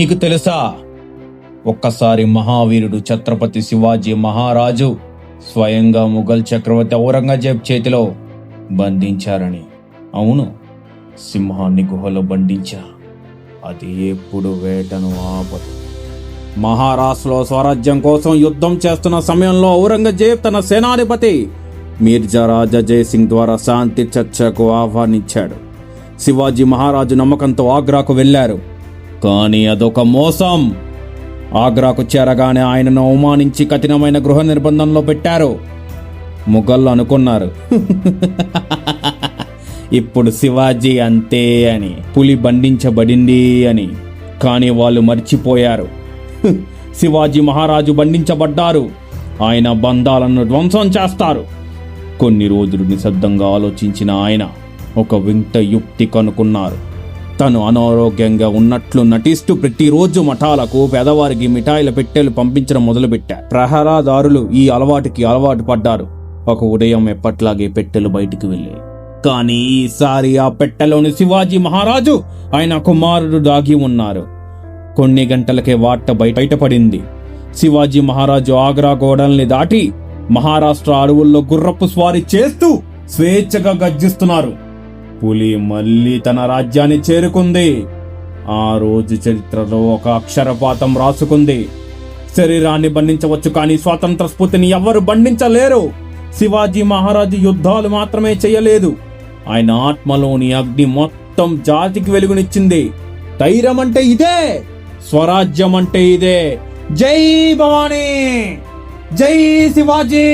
నీకు తెలుసా, ఒక్కసారి మహావీరుడు ఛత్రపతి శివాజీ మహారాజు స్వయంగా ముఘల్ చక్రవర్తి ఔరంగజేబ్ చేతిలో బంధించారని. అవును, సింహాన్ని గుహలో బంధించా. అది ఎప్పుడు వేటను ఆపదు. మహారాష్ట్రలో స్వరాజ్యం కోసం యుద్ధం చేస్తున్న సమయంలో ఔరంగజేబ్ తన సేనాధిపతి మీర్జా రాజా జయసింగ్ ద్వారా శాంతి చర్చకు ఆహ్వానించాడు. శివాజీ మహారాజు నమ్మకంతో ఆగ్రాకు వెళ్లారు. కానీ అదొక మోసం. ఆగ్రాకు చేరగానే ఆయనను అవమానించి కఠినమైన గృహ నిర్బంధంలో పెట్టారు. ముఘళ్ళు అనుకున్నారు ఇప్పుడు శివాజీ అంతే అని, పులి బంధించబడింది అని. కానీ వాళ్ళు మర్చిపోయారు, శివాజీ మహారాజు బంధించబడ్డారు. ఆయన బంధాలను ధ్వంసం చేస్తారు. కొన్ని రోజులు నిశ్శబ్దంగా ఆలోచించిన ఆయన ఒక వింత యుక్తి కనుక్కున్నారు. తను అనారోగ్యంగా ఉన్నట్లు నటిస్తూ ప్రతిరోజు మఠాలకు పేదవారికి మిఠాయిల పెట్టెలు పంపించడం మొదలుపెట్టారు. ప్రహరాదారులు ఈ అలవాటుకి అలవాటు పడ్డారు. ఒక ఉదయం ఎప్పట్లాగే పెట్టెలు బయటికి వెళ్ళాయి. కానీ ఈసారి ఆ పెట్టెలోని శివాజీ మహారాజు ఆయన కుమారుడు దాగి ఉన్నారు. కొన్ని గంటలకే వార్త బయటపడింది. శివాజీ మహారాజు ఆగ్రా గోడల్ని దాటి మహారాష్ట్ర అడవుల్లో గుర్రపు స్వారీ చేస్తూ స్వేచ్ఛగా గర్జిస్తున్నారు. పులి మళ్ళీ తన రాజ్యాన్ని చేరుకుంది. ఆ రోజు చరిత్రలో ఒక అక్షరపాతం రాసుకుంది. శరీరాన్ని బంధించవచ్చు, కానీ స్వాతంత్ర స్ఫూర్తిని ఎవ్వరు బంధించలేరు. శివాజీ మహారాజు యుద్ధాలు మాత్రమే చేయలేదు, ఆయన ఆత్మలోని అగ్ని మొత్తం జాతికి వెలుగునిచ్చింది. ధైర్యం అంటే ఇదే, స్వరాజ్యం అంటే ఇదే. జై భవానీ, జై శివాజీ.